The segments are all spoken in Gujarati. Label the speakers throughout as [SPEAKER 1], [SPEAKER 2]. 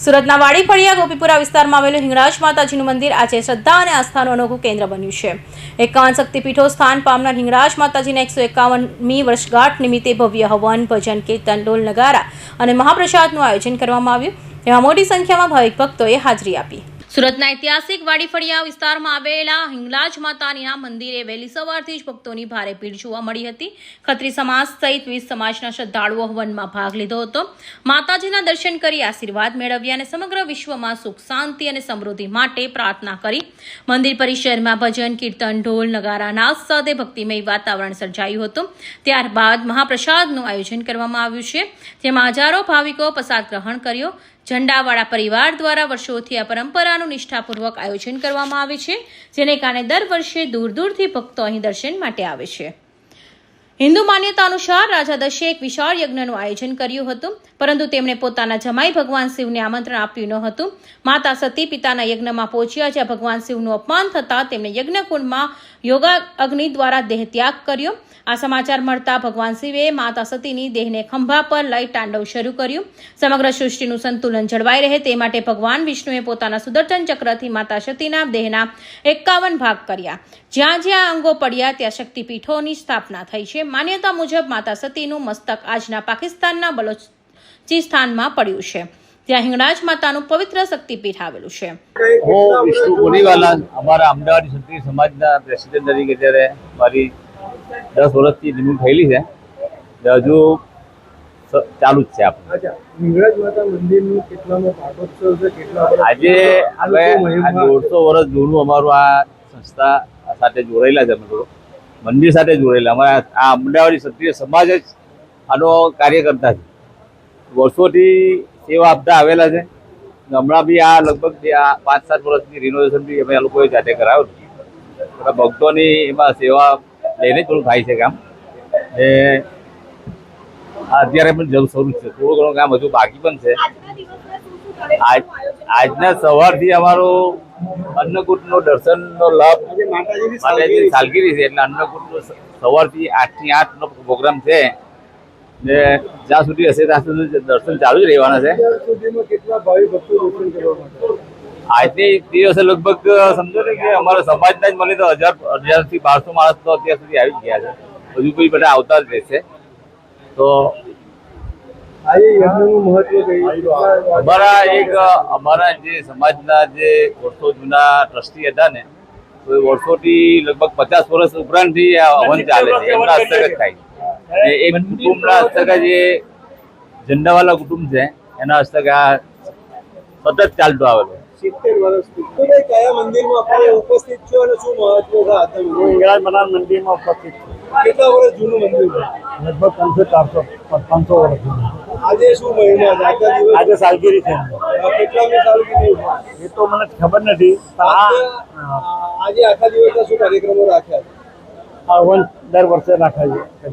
[SPEAKER 1] સુરતના વાડી ફળિયા ગોપીપુરા વિસ્તારમાં આવેલું હિંગળાજ માતાજીનું મંદિર આજે શ્રદ્ધા અને આસ્થાનું અનોખું કેન્દ્ર બન્યું છે। 51 શક્તિપીઠો સ્થાન પામનાર હિંગળાજ માતાજીના 151મી વર્ષગાંઠ નિમિત્તે ભવ્ય હવન, ભજન, કીર્તન, ઢોલ, નગારા અને મહાપ્રસાદનું આયોજન કરવામાં આવ્યું। તેમાં મોટી સંખ્યામાં ભાવિક ભક્તોએ હાજરી આપી। સુરતના ઐતિહાસિક વાડી ફળિયા વિસ્તારમાં આવેલા હિંગળાજ માતાજીના મંદિરે વહેલી સવારથી જ ભક્તોની ભારે ભીડ જોવા મળી હતી। ખત્રી સમાજ સહિત વિવિધ સમાજના શ્રદ્ધાળુઓ હવનમાં ભાગ લીધો હતો। માતાજીના દર્શન કરી આશીર્વાદ મેળવ્યા અને સમગ્ર વિશ્વમાં સુખ, શાંતિ અને સમૃદ્ધિ માટે પ્રાર્થના કરી। મંદિર પરિસરમાં ભજન, કીર્તન, ઢોલ, નગારા, નાદ સાથે ભક્તિમય વાતાવરણ સર્જાયું હતું। ત્યારબાદ મહાપ્રસાદનું આયોજન કરવામાં આવ્યું છે, જેમાં હજારો ભાવિકો પ્રસાદ ગ્રહણ કર્યો। ઝંડાવાળા પરિવાર દ્વારા વર્ષોથી આ પરંપરાનું નિષ્ઠાપૂર્વક આયોજન કરવામાં આવે છે, જેને કારણે દર વર્ષે દૂર દૂરથી ભક્તો અહીં દર્શન માટે આવે છે। હિન્દુ માન્યતા અનુસાર રાજા દશે એક વિશાળ યજ્ઞનું આયોજન કર્યું હતું, પરંતુ તેમણે પોતાના જમાઈ ભગવાન શિવને આમંત્રણ આપ્યું ન હતું। માતા સતી પિતાના યજ્ઞમાં પહોંચ્યા, જ્યાં ભગવાન શિવનું અપમાન થતાં તેમણે યજ્ઞકુંડમાં યોગા અગ્નિ દ્વારા દેહ ત્યાગ કર્યો। આ સમાચાર મળતા ભગવાન શિવે માતા સતીની દેહને ખંભા પર લઈ તાંડવ શરૂ કર્યું। સમગ્ર સૃષ્ટિનું સંતુલન જળવાઈ રહે તે માટે ભગવાન વિષ્ણુએ પોતાના સુદર્શન ચક્રથી માતા સતીના દેહના 51 ભાગ કર્યા। જ્યાં જ્યાં અંગો પડ્યા ત્યાં શક્તિપીઠોની સ્થાપના થઈ છે। માન્યતા મુજબ માતા સતીનું મસ્તક આજના પાકિસ્તાનના બલોચિસ્તાનમાં પડ્યું છે, ત્યાં હિંગળાજ માતાનું પવિત્ર શક્તિપીઠ આવેલું છે।
[SPEAKER 2] હું વિષ્ણુ પુરીવાલા, અમારા અમદાવાદ ક્ષત્રિય સમાજના પ્રેસિડેન્ટ તરીકે જ્યારે મારી 10 વર્ષથી નિમણૂક થયેલી છે, હજુ ચાલુ જ છે આપણે।
[SPEAKER 3] હિંગળાજ માતા મંદિરનું કેટલામો પાટોત્સવ છે?
[SPEAKER 2] આજે હવે 150 વર્ષ જૂનું અમારું આ સંસ્થા સાથે જોડાયેલા છે। અમે લોકો મંદિર સાથે જોડાયેલા, અમારા આ અમદાવાદી ક્ષત્રિય સમાજ જ આનો કાર્યકર્તા છે। વર્ષોથી સેવા આપતા આવેલા છે। હમણાં બી આ લગભગ 5-7 વર્ષની રિનોવેશન બી અમે આ લોકોએ જાતે કરાવ્યું। ભક્તોની એમાં સેવા લઈને થોડું થાય છે કામ, ને અત્યારે પણ જરૂર શરૂ છે, થોડું ઘણું કામ હજુ બાકી પણ છે। આજના સવારથી અમારો અન્નકૂટનો દર્શનનો લાભ, માતાજીની સાલગીરી છે એટલે અન્નકૂટનો સવારથી 8 થી 8 નો પ્રોગ્રામ છે, ને જ્યાં સુધી હશે ત્યાં સુધી દર્શન ચાલુ જ રહેવાના છે। આજની દિવસે લગભગ સમજો ને કે અમારા સમાજના જ મને તો 1000 થી 1200 માણસ તો અત્યાર સુધી આવી જ ગયા છે, હજુ કોઈ બધા આવતા જ રહેશે। તો અમારા જે સમાજના જે વર્ષો જૂના ટ્રસ્ટી હતા ને, તો એ વર્ષોથી લગભગ 50 વર્ષ ઉપરાંતથી આ હવન ચાલે છે, એમના હસ્તક જ થાય છે। એક કુટુંબના હસ્તક જે ઝંડાવાલા કુટુંબ છે એના હસ્તક આ સતત ચાલતો આવેલો।
[SPEAKER 3] 70 વર્ષથી કયા મંદિરમાં આપણે ઉપસ્થિત છો અને શું મહત્વ છે? હિંગળાજ માતાના મંદિરમાં ઉપસ્થિત છે। કેટલા વર્ષ જૂનું મંદિર છે?
[SPEAKER 4] લગભગ 300-400 500 વર્ષ જૂનું।
[SPEAKER 3] આજે શું મહિમા છે?
[SPEAKER 4] આજે સાલગીરી છે।
[SPEAKER 3] કેટલામી સાલગીરી
[SPEAKER 4] એ તો મને ખબર નથી,
[SPEAKER 3] આજે આખા દિવસના શું કાર્યક્રમો રાખ્યા છે?
[SPEAKER 4] હવન દર વર્ષે રાખાય છે।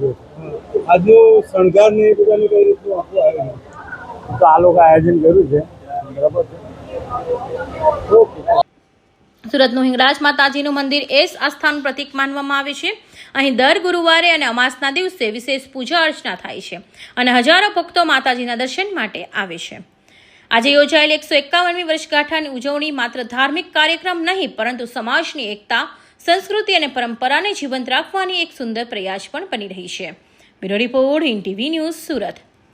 [SPEAKER 3] આજનું શણગાર ને બધાનું કઈ રીતનું આખું આયોજન?
[SPEAKER 4] તો આ લોકો આયોજન કર્યું છે, બરાબર છે।
[SPEAKER 1] સુરતનું હિંગળાજ માતાજીનું મંદિર એ આસ્થાનું પ્રતીક માનવામાં આવે છે। અહીં દર ગુરુવારે અને અમાસના દિવસે વિશેષ પૂજા અર્ચના થાય છે અને હજારો ભક્તો માતાજીના દર્શન માટે આવે છે। આજે યોજાયેલ 151મી વર્ષગાંઠની ઉજવણી માત્ર ધાર્મિક કાર્યક્રમ નહીં, પરંતુ સમાજની એકતા, સંસ્કૃતિ અને પરંપરાને જીવંત રાખવાની એક સુંદર પ્રયાસ પણ બની રહી છે। Bureau report, INTV news, Surat.